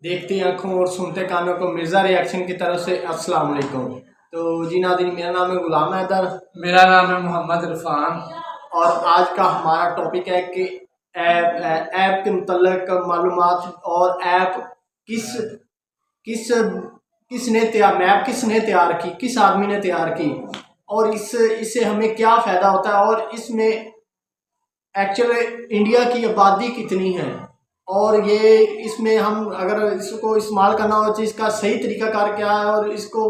देखती आंखों और सुनते कानों को मिर्ज़ा रिएक्शन की तरफ से अस्सलाम वालेकुम। तो जी नाज़रीन, मेरा नाम है गुलाम हैदर। मेरा नाम है मोहम्मद इरफान। और आज का हमारा टॉपिक है कि ऐप के मुतल्लिक मालूमात और ऐप किस किस किसने तैयार मैप किसने तैयार की, किस आदमी ने तैयार की, और इससे हमें क्या फ़ायदा होता है, और इसमें एक्चुअली इंडिया की आबादी कितनी है, और ये इसमें हम अगर इसको इस्तेमाल करना हो तो इसका सही तरीक़ाकार क्या है और इसको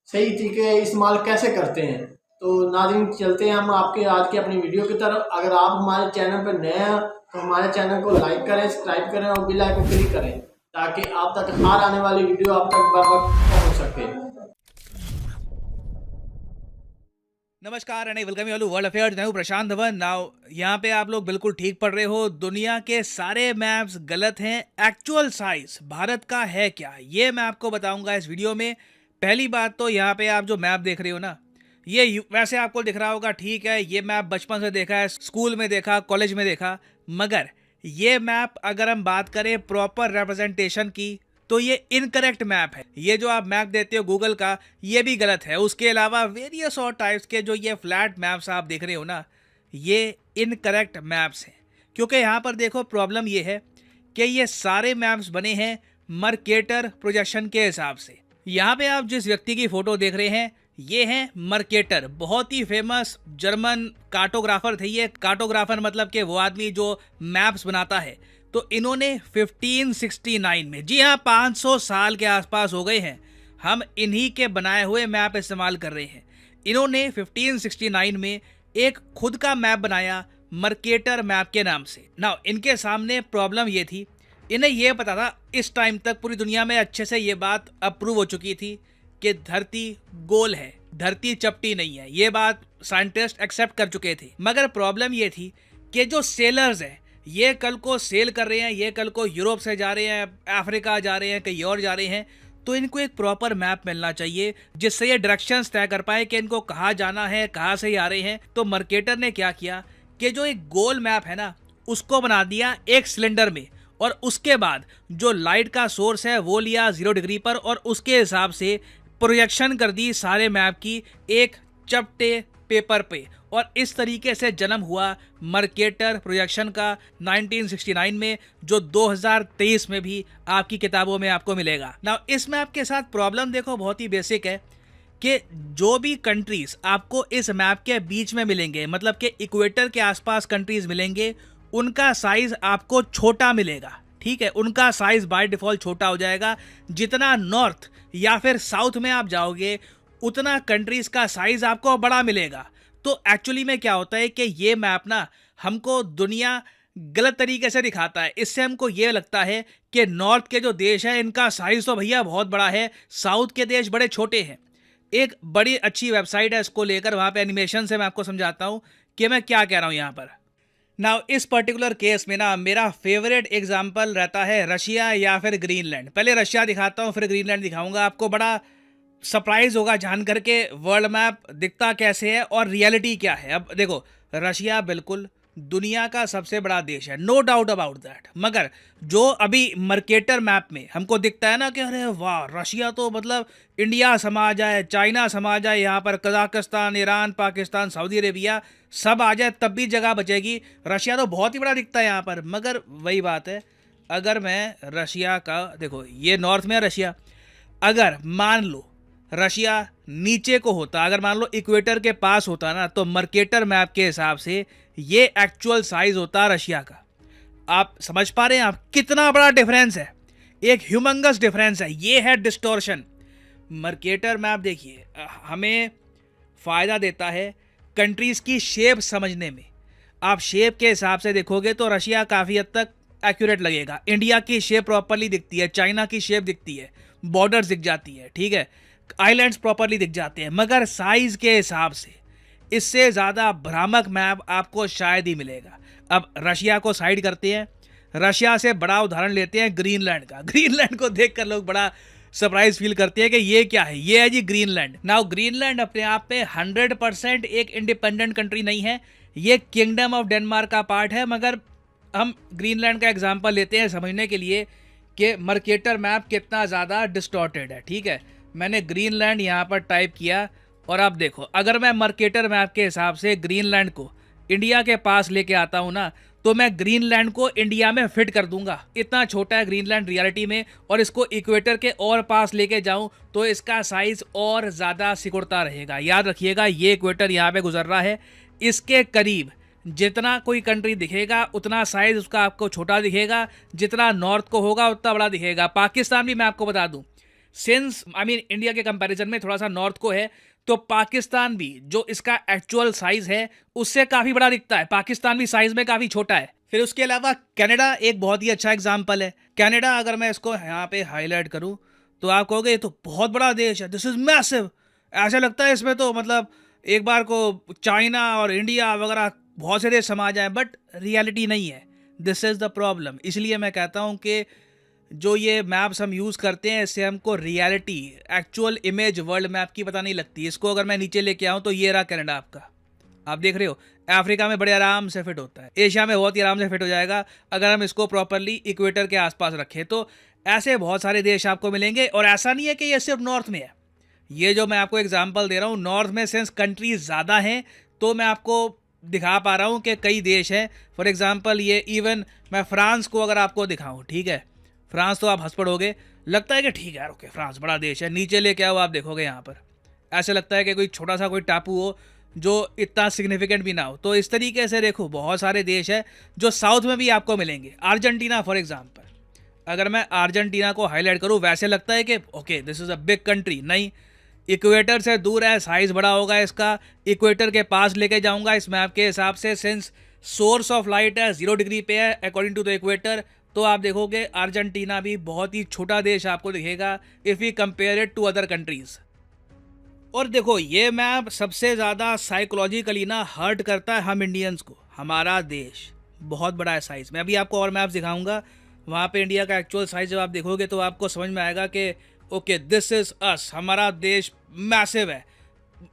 सही तरीके इस्तेमाल कैसे करते हैं। तो नाज़रीन, चलते हैं हम आपके आज की अपनी वीडियो की तरफ। अगर आप हमारे चैनल पर नए हैं तो हमारे चैनल को लाइक करें, सब्सक्राइब करें और बेल आइकन क्लिक करें ताकि आप तक हर आने वाली वीडियो आप तक बर वक्त पहुँच सके। नमस्कार and welcome you world affairs. मैं हूं प्रशांत धवन। नाउ यहाँ पे आप लोग बिल्कुल ठीक पढ़ रहे हो। दुनिया के सारे मैप्स गलत हैं। एक्चुअल साइज भारत का है क्या, ये मैं आपको बताऊंगा इस वीडियो में। पहली बात तो यहाँ पे आप जो मैप देख रहे हो ना, ये वैसे आपको दिख रहा होगा, ठीक है, ये मैप बचपन से देखा है, स्कूल में देखा, कॉलेज में देखा, मगर ये मैप अगर हम बात करें प्रॉपर रिप्रेजेंटेशन की तो ये इनकरेक्ट मैप है। ये जो आप मैप देते हो गूगल का, ये भी गलत है। उसके अलावा वेरियस और टाइप्स के जो ये फ्लैट मैप्स आप देख रहे हो ना, ये इनकरेक्ट मैप्स हैं। क्योंकि यहाँ पर देखो प्रॉब्लम ये है कि ये सारे मैप्स बने हैं मर्केटर प्रोजेक्शन के हिसाब से। यहाँ पे आप जिस व्यक्ति की फोटो देख रहे हैं, ये हैं मर्केटर, बहुत ही फेमस जर्मन कार्टोग्राफर थे। ये कार्टोग्राफर मतलब कि वो आदमी जो मैप्स बनाता है। तो इन्होंने 1569 में, जी हाँ 500 साल के आसपास हो गए हैं, हम इन्हीं के बनाए हुए मैप इस्तेमाल कर रहे हैं। इन्होंने 1569 में एक खुद का मैप बनाया मर्केटर मैप के नाम से। नाउ इनके सामने प्रॉब्लम ये थी, इन्हें ये पता था, इस टाइम तक पूरी दुनिया में अच्छे से ये बात अप्रूव हो चुकी थी कि धरती गोल है, धरती चपटी नहीं है। ये बात साइंटिस्ट एक्सेप्ट कर चुके थे। मगर प्रॉब्लम ये थी कि जो सेलर्स हैं, ये कल को सेल कर रहे हैं, ये कल को यूरोप से जा रहे हैं, अफ्रीका जा रहे हैं, कहीं और जा रहे हैं, तो इनको एक प्रॉपर मैप मिलना चाहिए जिससे ये डायरेक्शंस तय कर पाए कि इनको कहाँ जाना है, कहाँ से ही आ रहे हैं। तो मर्केटर ने क्या किया कि जो एक गोल मैप है ना, उसको बना दिया एक सिलेंडर में, और उसके बाद जो लाइट का सोर्स है वो लिया 0 डिग्री पर, और उसके हिसाब से प्रोजेक्शन कर दी सारे मैप की एक चपटे पेपर पे, और इस तरीके से जन्म हुआ मर्केटर प्रोजेक्शन का 1969 में, जो 2023 में भी आपकी किताबों में आपको मिलेगा। ना इस मैप के साथ प्रॉब्लम देखो बहुत ही बेसिक है कि जो भी कंट्रीज आपको इस मैप के बीच में मिलेंगे, मतलब कि इक्वेटर के आसपास कंट्रीज मिलेंगे, उनका साइज आपको छोटा मिलेगा। ठीक है, उनका साइज बाय डिफॉल्ट छोटा हो जाएगा। जितना नॉर्थ या फिर साउथ में आप जाओगे, उतना कंट्रीज का साइज आपको बड़ा मिलेगा। तो एक्चुअली में क्या होता है कि ये मैप ना हमको दुनिया गलत तरीके से दिखाता है। इससे हमको ये लगता है कि नॉर्थ के जो देश हैं इनका साइज तो भैया बहुत बड़ा है, साउथ के देश बड़े छोटे हैं। एक बड़ी अच्छी वेबसाइट है इसको लेकर, वहाँ पे एनिमेशन से मैं आपको समझाता हूँ कि मैं क्या कह रहा हूँ यहाँ पर। नाउ इस पर्टिकुलर केस में ना मेरा फेवरेट एग्जाम्पल रहता है रशिया या फिर ग्रीनलैंड। पहले रशिया दिखाता हूँ, फिर ग्रीनलैंड दिखाऊंगा। आपको बड़ा सरप्राइज होगा जान करके वर्ल्ड मैप दिखता कैसे है और रियलिटी क्या है। अब देखो, रशिया बिल्कुल दुनिया का सबसे बड़ा देश है, नो डाउट अबाउट दैट। मगर जो अभी मर्केटर मैप में हमको दिखता है ना कि अरे वाह, रशिया तो मतलब इंडिया समा जाए, चाइना समा जाए, यहाँ पर Kazakhstan, Iran, Pakistan, Saudi Arabia सब आ जाए तब भी जगह बचेगी। रशिया तो बहुत ही बड़ा दिखता है यहाँ पर। मगर वही बात है, अगर मैं रशिया का, देखो ये नॉर्थ में है रशिया, अगर मान लो रशिया नीचे को होता, अगर मान लो इक्वेटर के पास होता ना, तो मर्केटर मैप के हिसाब से ये एक्चुअल साइज होता रशिया का। आप समझ पा रहे हैं आप कितना बड़ा डिफरेंस है, एक ह्यूमंगस डिफरेंस है। ये है डिस्टॉर्शन। मर्केटर मैप देखिए हमें फ़ायदा देता है कंट्रीज़ की शेप समझने में। आप शेप के हिसाब से देखोगे तो रशिया काफ़ी हद तक एक्यूरेट लगेगा। इंडिया की शेप प्रॉपरली दिखती है, चाइना की शेप दिखती है, बॉर्डर्स दिख जाती है, ठीक है, आइलैंड्स प्रॉपरली दिख जाते हैं। मगर साइज के हिसाब से इससे ज़्यादा भ्रामक मैप आपको शायद ही मिलेगा। अब रशिया को साइड करते हैं, रशिया से बड़ा उदाहरण लेते हैं ग्रीनलैंड का। ग्रीनलैंड को देखकर लोग बड़ा सरप्राइज फील करते हैं कि ये क्या है। ये है जी ग्रीनलैंड। नाउ ग्रीनलैंड अपने आप में 100% एक इंडिपेंडेंट कंट्री नहीं है, ये किंगडम ऑफ डेनमार्क का पार्ट है, मगर हम ग्रीनलैंड का एग्जांपल लेते हैं समझने के लिए कि मर्केटर मैप कितना ज़्यादा डिस्टॉर्टेड है। ठीक है, मैंने ग्रीनलैंड यहाँ पर टाइप किया और आप देखो, अगर मैं मर्केटर मैप के हिसाब से ग्रीनलैंड को इंडिया के पास लेके आता हूँ ना, तो मैं ग्रीनलैंड को इंडिया में फिट कर दूंगा। इतना छोटा है ग्रीनलैंड रियलिटी में, और इसको इक्वेटर के और पास लेके जाऊं तो इसका साइज और ज़्यादा सिकुड़ता रहेगा। याद रखिएगा, ये इक्वेटर यहाँ पे गुजर रहा है, इसके करीब जितना कोई कंट्री दिखेगा उतना साइज उसका आपको छोटा दिखेगा, जितना नॉर्थ को होगा उतना बड़ा दिखेगा। पाकिस्तान भी मैं आपको बता दूं, सिंस इंडिया के कंपैरिजन में थोड़ा सा नॉर्थ को है, तो पाकिस्तान भी जो इसका एक्चुअल साइज है उससे काफ़ी बड़ा दिखता है। पाकिस्तान भी साइज में काफ़ी छोटा है। फिर उसके अलावा कनाडा एक बहुत ही अच्छा एग्जाम्पल है। कनाडा अगर मैं इसको यहाँ पे हाईलाइट करूँ तो आप कहोगे ये तो बहुत बड़ा देश है, दिस इज मैसिव। ऐसा लगता है इसमें तो मतलब एक बार को चाइना और इंडिया वगैरह बहुत से देश समा जाए, बट रियलिटी नहीं है। This is the problem. इसलिए मैं कहता हूँ कि जो ये मैप्स हम यूज़ करते हैं इससे हमको reality, actual image world map की पता नहीं लगती। इसको अगर मैं नीचे लेके आऊँ तो ये रहा कनाडा आपका, आप देख रहे हो। अफ्रीका में बड़े आराम से फिट होता है, एशिया में बहुत ही आराम से फिट हो जाएगा अगर हम इसको प्रॉपरली इक्वेटर के आसपास रखें। तो ऐसे बहुत सारे देश आपको मिलेंगे, और ऐसा नहीं है कि ये सिर्फ नॉर्थ में है। ये जो मैं आपको एग्जांपल दे रहा हूँ, नॉर्थ में सिंस कंट्रीज ज़्यादा हैं तो मैं आपको दिखा पा रहा हूँ कि कई देश हैं। फॉर एग्जांपल ये इवन मैं फ्रांस को अगर आपको दिखाऊँ, ठीक है, फ्रांस तो आप हंस पड़ोगे, लगता है कि ठीक है ओके फ्रांस बड़ा देश है। नीचे लेके आओ, आप देखोगे यहाँ पर ऐसे लगता है कि कोई छोटा सा कोई टापू हो जो इतना सिग्निफिकेंट भी ना हो। तो इस तरीके से देखो बहुत सारे देश हैं जो साउथ में भी आपको मिलेंगे। अर्जेंटीना फॉर एग्जांपल, अगर मैं अर्जेंटीना को हाईलाइट करूँ, वैसे लगता है कि okay this is a big country, नहीं, इक्वेटर से दूर है, साइज़ बड़ा होगा इसका। इक्वेटर के पास लेके जाऊंगा इस मैप के हिसाब से, सिंस सोर्स ऑफ लाइट है 0 डिग्री पे है अकॉर्डिंग टू द इक्वेटर, तो आप देखोगे अर्जेंटीना भी बहुत ही छोटा देश आपको दिखेगा if you compare it to other countries. और देखो ये मैप सबसे ज़्यादा साइकोलॉजिकली ना हर्ट करता है हम इंडियंस को। हमारा देश बहुत बड़ा है साइज़ में। अभी आपको और मैप दिखाऊंगा, वहाँ पे इंडिया का एक्चुअल साइज़ जब आप देखोगे तो आपको समझ में आएगा कि ओके दिस इज़ अस, हमारा देश मैसिव है।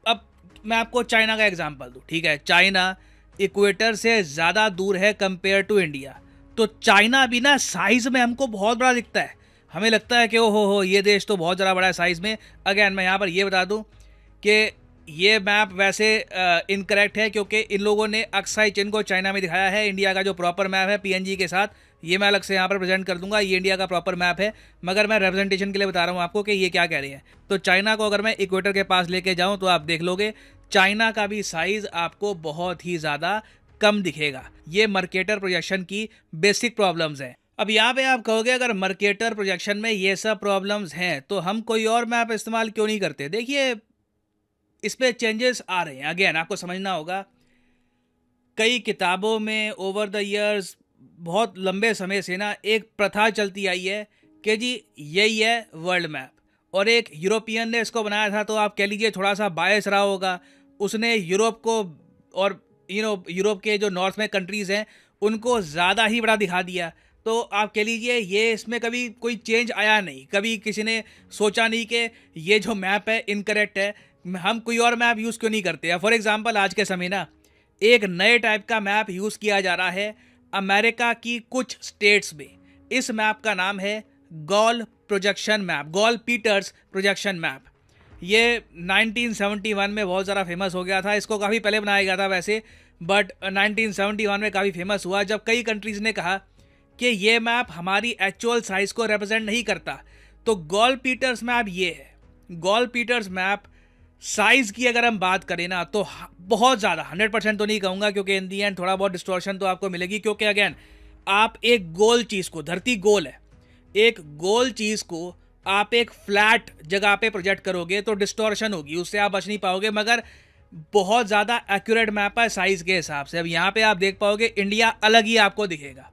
अब मैं आपको चाइना का एग्जांपल दूँ, ठीक है, चाइना इक्वेटर से ज़्यादा दूर है कंपेयर टू इंडिया, तो चाइना भी ना साइज़ में हमको बहुत बड़ा दिखता है। हमें लगता है कि ओ हो ये देश तो बहुत ज़्यादा बड़ा है साइज़ में। अगेन मैं यहाँ पर ये बता दूँ कि ये मैप वैसे इनकरेक्ट है, क्योंकि इन लोगों ने अक्साई चिन्ह को चाइना में दिखाया है। इंडिया का जो प्रॉपर मैप है पीएनजी के साथ, ये मैं अलग से यहाँ पर प्रेजेंट कर दूंगा, ये इंडिया का प्रॉपर मैप है, मगर मैं रिप्रेजेंटेशन के लिए बता रहा हूँ आपको कि ये क्या कह रही है। तो चाइना को अगर मैं इक्वेटर के पास लेके जाऊँ तो आप देख लोगे चाइना का भी साइज़ आपको बहुत ही ज़्यादा कम दिखेगा। ये मर्केटर प्रोजेक्शन की बेसिक प्रॉब्लम्स हैं। अब यहाँ पे आप कहोगे अगर मर्केटर प्रोजेक्शन में ये सब प्रॉब्लम्स हैं तो हम कोई और मैप इस्तेमाल क्यों नहीं करते। देखिए इस पर चेंजेस आ रहे हैं। अगेन आपको समझना होगा, कई किताबों में ओवर द ईयर्स बहुत लंबे समय से ना एक प्रथा चलती आई है कि जी यही है वर्ल्ड मैप, और एक यूरोपियन ने इसको बनाया था, तो आप कह लीजिए थोड़ा सा बायस रहा होगा। उसने यूरोप को और यूरोप के जो नॉर्थ में कंट्रीज़ हैं उनको ज़्यादा ही बड़ा दिखा दिया। तो आप कह लीजिए ये इसमें कभी कोई चेंज आया नहीं, कभी किसी ने सोचा नहीं कि ये जो मैप है इनकरेक्ट है, हम कोई और मैप यूज़ क्यों नहीं करते। फॉर एग्जांपल आज के समय ना एक नए टाइप का मैप यूज़ किया जा रहा है अमेरिका की कुछ स्टेट्स में। इस मैप का नाम है Gall projection map, Gall Peters projection map. ये 1971 में बहुत ज़्यादा फेमस हो गया था। इसको काफ़ी पहले बनाया गया था वैसे, बट 1971 में काफ़ी फेमस हुआ जब कई कंट्रीज़ ने कहा कि ये मैप हमारी एक्चुअल साइज़ को रिप्रेजेंट नहीं करता। तो गॉल पीटर्स मैप ये है। गॉल पीटर्स मैप साइज़ की अगर हम बात करें ना तो बहुत ज़्यादा, 100% तो नहीं कहूँगा क्योंकि इन दी एंड थोड़ा बहुत डिस्टॉर्शन तो आपको मिलेगी, क्योंकि अगेन आप एक गोल चीज़ को, धरती गोल है, एक गोल चीज़ को आप एक फ्लैट जगह पे प्रोजेक्ट करोगे तो डिस्टॉर्शन होगी, उससे आप बच नहीं पाओगे। मगर बहुत ज़्यादा एक्यूरेट मैप है साइज़ के हिसाब से। अब यहाँ पे आप देख पाओगे इंडिया अलग ही आपको दिखेगा,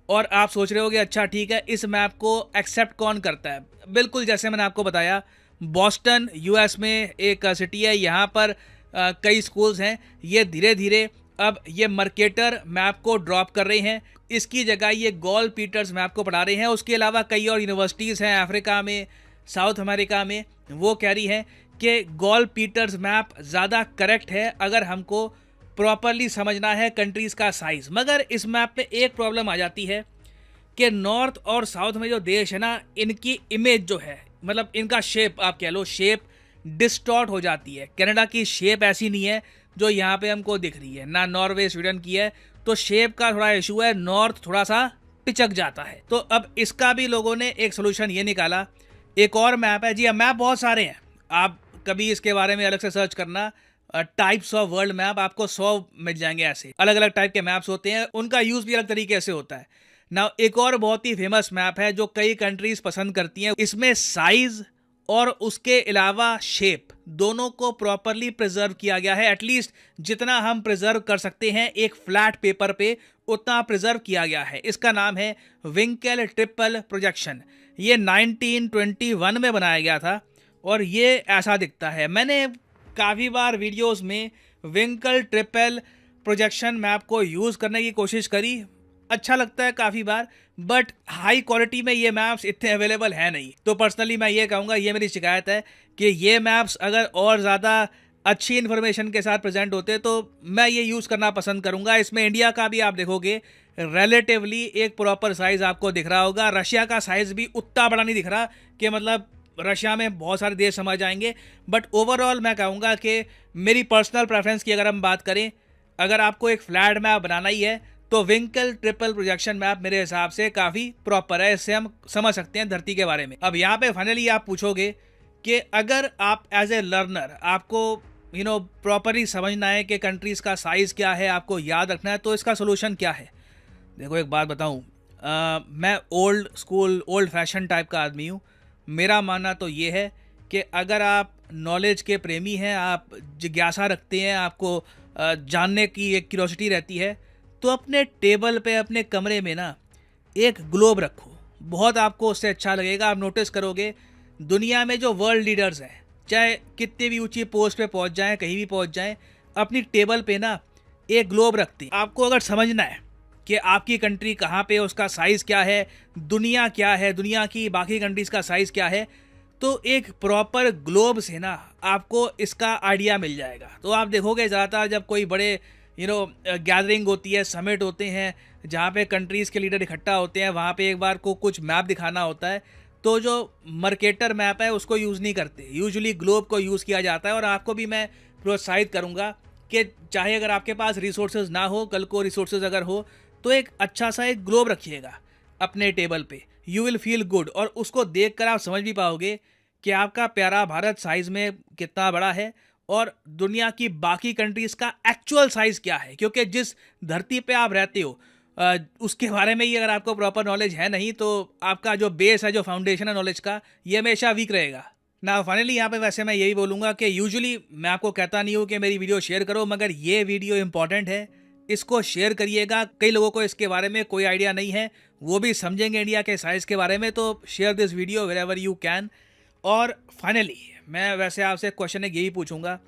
और आप सोच रहे होगे अच्छा ठीक है इस मैप को एक्सेप्ट कौन करता है। बिल्कुल जैसे मैंने आपको बताया, बॉस्टन यूएस में एक सिटी है, यहाँ पर कई स्कूल्स हैं, ये धीरे धीरे अब ये मर्केटर मैप को ड्रॉप कर रहे हैं, इसकी जगह ये गॉल पीटर्स मैप को पढ़ा रहे हैं। उसके अलावा कई और यूनिवर्सिटीज़ हैं अफ्रीका में, साउथ अमेरिका में, वो कह रही हैं कि गॉल पीटर्स मैप ज़्यादा करेक्ट है अगर हमको प्रॉपरली समझना है कंट्रीज़ का साइज़। मगर इस मैप में एक प्रॉब्लम आ जाती है कि नॉर्थ और साउथ में जो देश है ना, इनकी इमेज जो है, मतलब इनका शेप, आप कह लो शेप डिस्टॉर्ट हो जाती है। कनाडा की शेप ऐसी नहीं है जो यहाँ पे हमको दिख रही है, ना नॉर्वे स्वीडन की है, तो शेप का थोड़ा इशू है, नॉर्थ थोड़ा सा पिचक जाता है। तो अब इसका भी लोगों ने एक सोल्यूशन ये निकाला, एक और मैप है जी। अब मैप बहुत सारे हैं, आप कभी इसके बारे में अलग से सर्च करना, टाइप्स ऑफ वर्ल्ड मैप, आपको 100 मिल जाएंगे। ऐसे अलग अलग टाइप के मैप्स होते हैं, उनका यूज़ भी अलग तरीके से होता है ना। एक और बहुत ही फेमस मैप है जो कई कंट्रीज पसंद करती हैं, इसमें साइज और उसके अलावा शेप दोनों को प्रॉपरली प्रिजर्व किया गया है। एटलीस्ट जितना हम प्रिजर्व कर सकते हैं एक फ्लैट पेपर पे, उतना प्रिजर्व किया गया है। इसका नाम है विंकेल ट्रिपल प्रोजेक्शन। ये 1921 में बनाया गया था और ये ऐसा दिखता है। मैंने काफ़ी बार वीडियोस में विंकेल ट्रिपल प्रोजेक्शन मैप को यूज़ करने की कोशिश करी, अच्छा लगता है काफ़ी बार, बट हाई क्वालिटी में ये मैप्स इतने अवेलेबल है नहीं। तो पर्सनली मैं ये कहूँगा, ये मेरी शिकायत है कि ये मैप्स अगर और ज़्यादा अच्छी इन्फॉर्मेशन के साथ प्रेजेंट होते तो मैं ये यूज़ करना पसंद करूँगा। इसमें इंडिया का भी आप देखोगे रिलेटिवली एक प्रॉपर साइज़ आपको दिख रहा होगा। रशिया का साइज़ भी उतना बड़ा नहीं दिख रहा कि मतलब रशिया में बहुत सारे देश समझ जाएंगे, बट ओवरऑल मैं कहूँगा कि मेरी पर्सनल प्रेफरेंस की अगर हम बात करें, अगर आपको एक फ्लैट मैप बनाना ही है तो विंकेल ट्रिपल प्रोजेक्शन मैप मेरे हिसाब से काफ़ी प्रॉपर है। इससे हम समझ सकते हैं धरती के बारे में। अब यहाँ पे फाइनली आप पूछोगे कि अगर आप एज ए लर्नर, आपको प्रॉपरली समझना है कि कंट्रीज़ का साइज़ क्या है, आपको याद रखना है, तो इसका सोल्यूशन क्या है। देखो एक बात बताऊँ, मैं old school old fashion type का आदमी हूँ। मेरा मानना तो ये है कि अगर आप नॉलेज के प्रेमी हैं, आप जिज्ञासा रखते हैं, आपको जानने की एक क्यूरोसिटी रहती है, तो अपने टेबल पे, अपने कमरे में ना एक ग्लोब रखो, बहुत आपको उससे अच्छा लगेगा। आप नोटिस करोगे दुनिया में जो वर्ल्ड लीडर्स हैं, चाहे कितने भी ऊंची पोस्ट पे पहुंच जाएं, कहीं भी पहुंच जाएं, अपनी टेबल पे ना एक ग्लोब रखते हैं। आपको अगर समझना है कि आपकी कंट्री कहाँ पे, उसका साइज़ क्या है, दुनिया क्या है, दुनिया की बाकी कंट्रीज़ का साइज़ क्या है, तो एक प्रॉपर ग्लोब से ना आपको इसका आइडिया मिल जाएगा। तो आप देखोगे ज़्यादातर जब कोई बड़े गैदरिंग होती है, समिट होते हैं, जहाँ पे कंट्रीज़ के लीडर इकट्ठा होते हैं, वहाँ पे एक बार को कुछ मैप दिखाना होता है, तो जो मर्केटर मैप है उसको यूज़ नहीं करते, यूजुअली ग्लोब को यूज़ किया जाता है। और आपको भी मैं प्रोत्साहित करूँगा कि चाहे अगर आपके पास रिसोर्सेज ना हो, कल को रिसोर्सेज अगर हो, तो एक अच्छा सा एक ग्लोब रखिएगा अपने टेबल पे, यू विल फील गुड। और उसको देख कर आप समझ भी पाओगे कि आपका प्यारा भारत साइज़ में कितना बड़ा है और दुनिया की बाकी कंट्रीज़ का एक्चुअल साइज़ क्या है। क्योंकि जिस धरती पे आप रहते हो उसके बारे में ही अगर आपको प्रॉपर नॉलेज है नहीं, तो आपका जो बेस है, जो फाउंडेशन है नॉलेज का, ये हमेशा वीक रहेगा ना। फाइनली यहाँ पे वैसे मैं यही बोलूँगा कि यूजुअली मैं आपको कहता नहीं हूँ कि मेरी वीडियो शेयर करो, मगर ये वीडियो इंपॉर्टेंट है, इसको शेयर करिएगा। कई लोगों को इसके बारे में कोई आइडिया नहीं है, वो भी समझेंगे इंडिया के साइज़ के बारे में। तो share this video wherever you can. और फाइनली मैं वैसे आपसे क्वेश्चन यही पूछूंगा,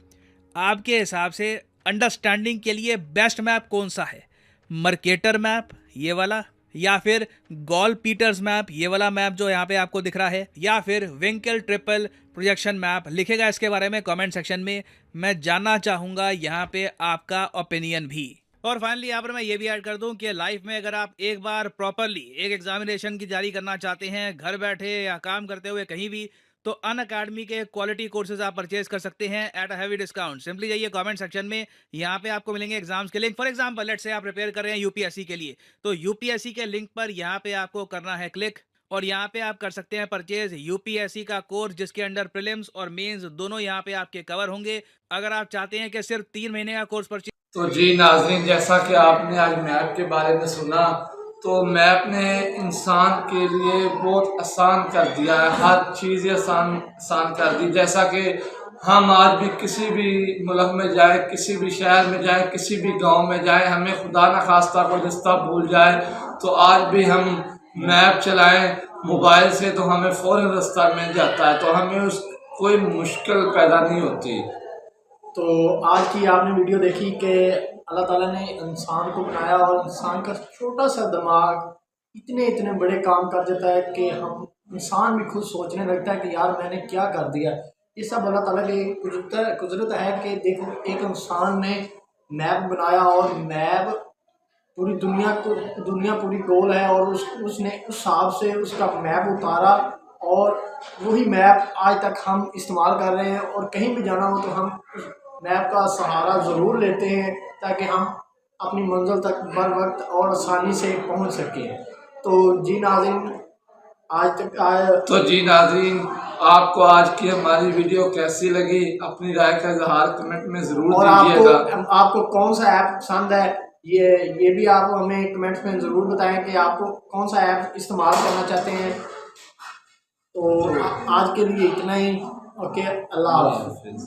आपके हिसाब से अंडरस्टैंडिंग के लिए बेस्ट मैप कौन सा है, मर्केटर मैप ये वाला, या फिर गॉल पीटर्स मैप ये वाला मैप जो यहाँ पे आपको दिख रहा है, या फिर विंकेल ट्रिपल प्रोजेक्शन मैप? लिखेगा इसके बारे में कमेंट सेक्शन में, मैं जानना चाहूँगा यहाँ पे आपका ओपिनियन भी। और फाइनली यहाँ पर मैं ये भी ऐड कर दूं कि लाइफ में अगर आप एक बार प्रॉपरली एक एग्जामिनेशन की तैयारी करना चाहते हैं, घर बैठे या काम करते हुए कहीं भी, तो अनअकैडमी के क्वालिटी कोर्सेज आप परचेज कर सकते हैं at a heavy discount. Simply जाइए कमेंट सेक्शन में, यहाँ पे आपको मिलेंगे एग्जाम्स के link. For example let's say आप प्रिपेयर कर रहे हैं यूपीएससी के लिए, तो यूपीएससी के लिंक पर यहाँ पे आपको करना है क्लिक, और यहाँ पे आप कर सकते हैं परचेज यूपीएससी का कोर्स, जिसके अंडर प्रीलिम्स और मेंस दोनों यहाँ पे आपके कवर होंगे। अगर आप चाहते हैं कि सिर्फ 3 महीने का कोर्स परचेज। तो जी नाज़रीन, जैसा कि आपने आज मैप के बारे में सुना, तो मैप ने इंसान के लिए बहुत आसान कर दिया है, हर चीज़ आसान कर दी। जैसा कि हम आज भी किसी भी मुल्क में जाए, किसी भी शहर में जाए, किसी भी गांव में जाए, हमें खुदा न खास्ता कोई रास्ता भूल जाए, तो आज भी हम मैप चलाएं मोबाइल से तो हमें फ़ौरन रास्ता मिल जाता है, तो हमें उस कोई मुश्किल पैदा नहीं होती। तो आज की आपने वीडियो देखी कि अल्लाह ताला ने इंसान को बनाया और इंसान का छोटा सा दिमाग इतने इतने बड़े काम कर देता है कि हम इंसान भी खुद सोचने लगता है कि यार मैंने क्या कर दिया। ये सब अल्लाह ताला की कुदरत है कि देखो एक इंसान ने मैप बनाया और मैप पूरी दुनिया पूरी गोल है और उसने उस हिसाब से उसका मैप उतारा और वही मैप आज तक हम इस्तेमाल कर रहे हैं और कहीं भी जाना हो तो हम उस मैप का सहारा ज़रूर लेते हैं ताकि हम अपनी मंजिल तक बर वक्त और आसानी से पहुंच सकें। तो जी नाज़रीन तो जी नाज़रीन, आपको आज की हमारी वीडियो कैसी लगी, अपनी राय का इजहार कमेंट में ज़रूर और दीजिएगा। आपको कौन सा ऐप पसंद है ये भी आप हमें कमेंट्स में ज़रूर बताएं कि आपको कौन सा ऐप इस्तेमाल करना चाहते हैं। तो आज के लिए इतना ही। ओके, अल्लाह हाफ़िज़।